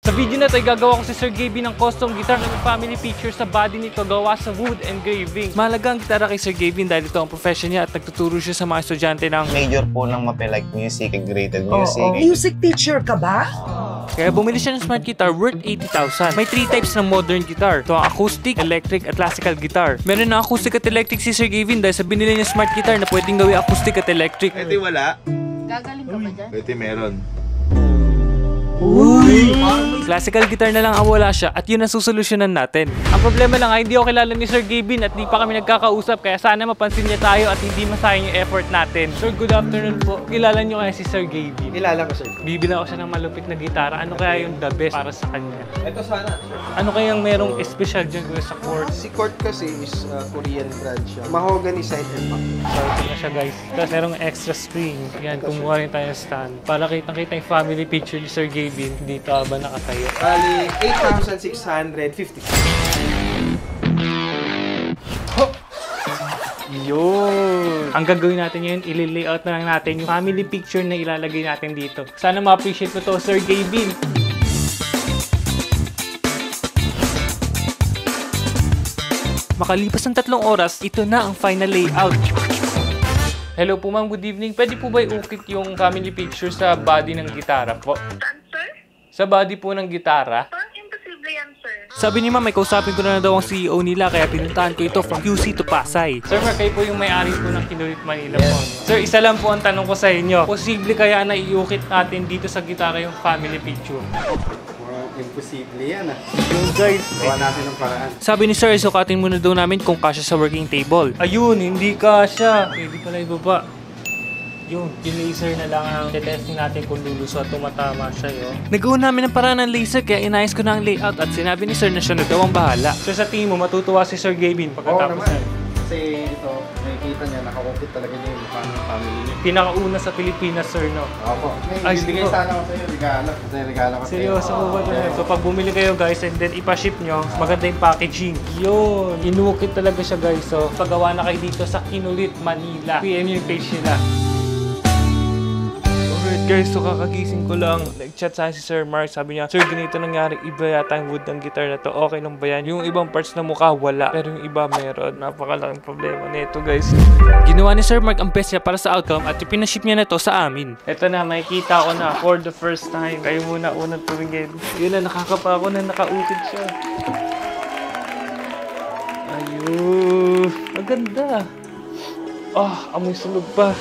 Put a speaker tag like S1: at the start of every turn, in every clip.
S1: Sa video na ito, gagawa ko si Sir Gaby ng custom guitar na may family feature sa body nito gawa sa wood engraving. Mahalaga ang gitara kay Sir Gaby dahil ito ang profession niya at nagtuturo siya sa mga estudyante ng
S2: major po ng MAPE like music, graded music.
S3: Music teacher ka ba?
S1: Kaya bumili siya ng smart guitar worth 80,000. May 3 types ng modern guitar. Ito ang acoustic, electric, at classical guitar. Meron na acoustic at electric si Sir Gaby dahil sa binili niya smart guitar na pwedeng gawin acoustic at electric.
S4: Ito wala.
S5: Gagaling ka ba dyan?
S4: Ito meron.
S1: Classical guitar na lang ang wala siya at yun ang susolusyonan natin. Ang problema lang ay hindi ako kilala ni Sir Gaby at di pa kami nagkakausap kaya sana mapansin niya tayo at hindi masayang yung effort natin. Sir, good afternoon po. Kilala niyo kaya si Sir Gaby?
S6: Kilala ko, sir.
S1: Bibilang ko siya ng malupit na gitara. Ano kaya yung the best para sa kanya?
S6: Ito sana, sir.
S1: Ano kayang merong special dyan sa chord?
S6: Si Court kasi is Korean brand siya. Mahogany side and back.
S1: So, ito na siya guys. Tapos merong extra string. Yan, kumuha rin tayo ng stand. Para kitang-kita yung family picture ni Sir Gaby dito habang nakatayo.
S6: Bali, 8,650.
S1: Yun! Ang gagawin natin yun, i-layout na lang natin yung family picture na ilalagay natin dito. Sana ma-appreciate mo to, Sir Gaby. Makalipas ng 3 oras, ito na ang final layout. Hello po ma'am, good evening. Pwede po ba iukit yung family picture sa body ng gitara po?
S5: Saan, sir?
S1: Sa body po ng gitara?
S5: Parang imposible yan, sir.
S1: Sabi ni ma'am, may kausapin ko na daw ang CEO nila kaya pinuntahan ko ito from QC to Pasay. Sir, kayo po yung may-ari po ng Kinulit Manila po. Sir, isa lang po ang tanong ko sa inyo. Posible kaya na iukit natin dito sa gitara yung family picture?
S6: Imposible yan, ah.
S1: Yung guys,
S6: Gawa natin ng paraan.
S1: sabi ni Sir, sukatin muna daw namin kung kasya sa working table. Ayun, hindi kasya. Pwede pala ibaba. Yun, yung laser na lang ang testing natin kung luluso at tumatama siya yun. Nagawa namin ang paraan ng laser kaya inayos ko na ang layout at sinabi ni Sir na siya na daw ang bahala. Sir, sa tingin mo, matutuwa si Sir Gaby pagkatapos
S6: naman. Kasi ito, nakikita niya, nakakukit talaga niya yung mukha ng family niya.
S1: Pinakauna sa Pilipinas, Sir, no?
S6: Opo.
S1: Ay,
S6: Bigay
S1: sige.
S6: sana ako sa'yo, regalo. Kasi regalo ko sa'yo.
S1: Seryoso po ba ito? So pag bumili kayo guys and then ipaship nyo, maganda yung packaging. Yun! Inukit talaga siya guys. So paggawa na kayo dito sa Kinulit, Manila. PM yung page nila. Alright guys, so kakagising ko lang. Nag-chat sa si Sir Mark. Sabi niya, Sir, ganito nangyari. Iba yata yung wood ng guitar na to. Okay lang ba yan? Yung ibang parts na mukha, wala. Pero yung iba meron. Napakalaking problema nito guys. Ginawa ni Sir Mark ang best niya para sa outcome at pinaship niya na to sa amin. Ito na, makikita ko na for the first time. Kayo muna unang tumingin. Yun na, nakakapa ako na nakaukit siya. Ayun. Maganda. Amoy sunog pa.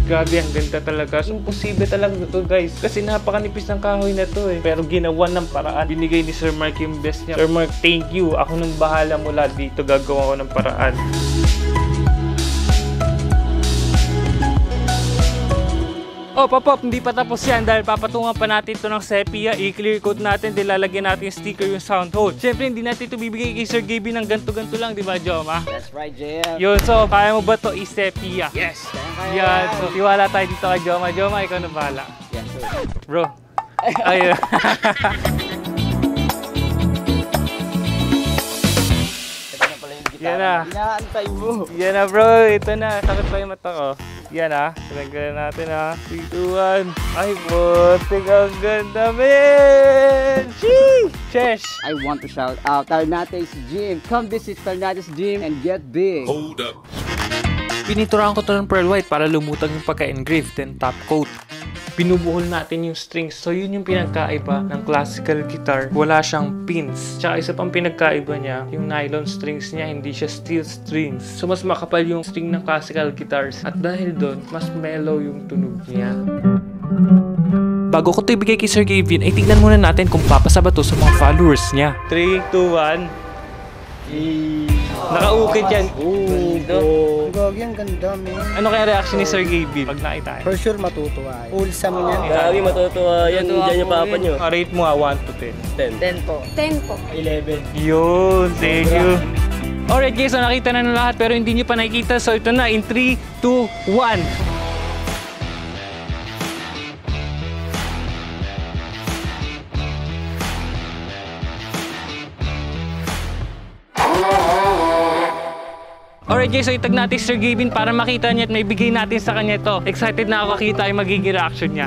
S1: Grabe, ang ganda talaga. Imposible talaga ito guys. Kasi napakanipis ng kahoy na to eh. Pero ginawa ng paraan. Binigay ni Sir Mark yung best niya. Sir Mark, thank you. Ako nang bahala mula dito. Gagawa ko ng paraan. Oh, Pop, hindi pa tapos yan dahil papatungan pa natin ito ng sepia. I-clear coat natin, din lalagyan natin yung sticker yung sound hole. Siyempre, hindi natin ito bibigay kay Sir Gaby ng ganto-ganto lang, di ba, Joma?
S3: That's right, JM.
S1: Yun, so, kaya mo ba ito i-sepia?
S3: Yes.
S1: Yan, so, tiwala tayo dito kay Joma. Joma, ikaw na bahala.
S3: Yes, sir.
S1: Bro. Ayun.
S3: Ito na pala yung gitara.
S1: Yan na.
S3: Inaantay mo.
S1: Yan na, bro. Ito na. Sakit pa yung mata ko. Yan ah. Sinagalan natin ah. 3, 2, 1. Ay, butik. Ang ganda, man. Sheesh.
S3: I want to shout out Tarnates Gym. Come visit Tarnates Gym and get big.
S4: Hold up.
S1: Pininturahan ko ito ng pearl white para lumutang yung pagka-engrave, then top coat. Binubuhol natin yung strings. So yun yung pinagkaiba ng classical guitar. Wala siyang pins. Tsaka isa pang pinagkaiba niya, yung nylon strings niya, hindi siya steel strings. So mas makapal yung string ng classical guitars. At dahil doon, mas mellow yung tunog niya. Bago ko ito ibigay kay Sir Gaby, ay tignan muna natin kung papasa ba ito sa mga followers niya. 3, 2, 1. Nakaukit yan.
S3: Gagi, ang ganda, man.
S1: Ano kaya reaction ni Sir Gaby pag nakita niya?
S3: For sure matutuwa. Wholesome yan.
S7: Grabe, matutuwa yan. Diyan yung papa nyo.
S1: Rate mo 1 to 10.
S7: 10.
S5: 10 po.
S7: 11.
S1: Yun, thank you. Alright guys, so nakita na ng lahat pero hindi nyo pa nakikita. So ito na, in 3, 2, 1. Alright guys, so itag natin Sir Gavin para makita niya at may bigay natin sa kanya ito. Excited na ako makita yung magiging reaction niya.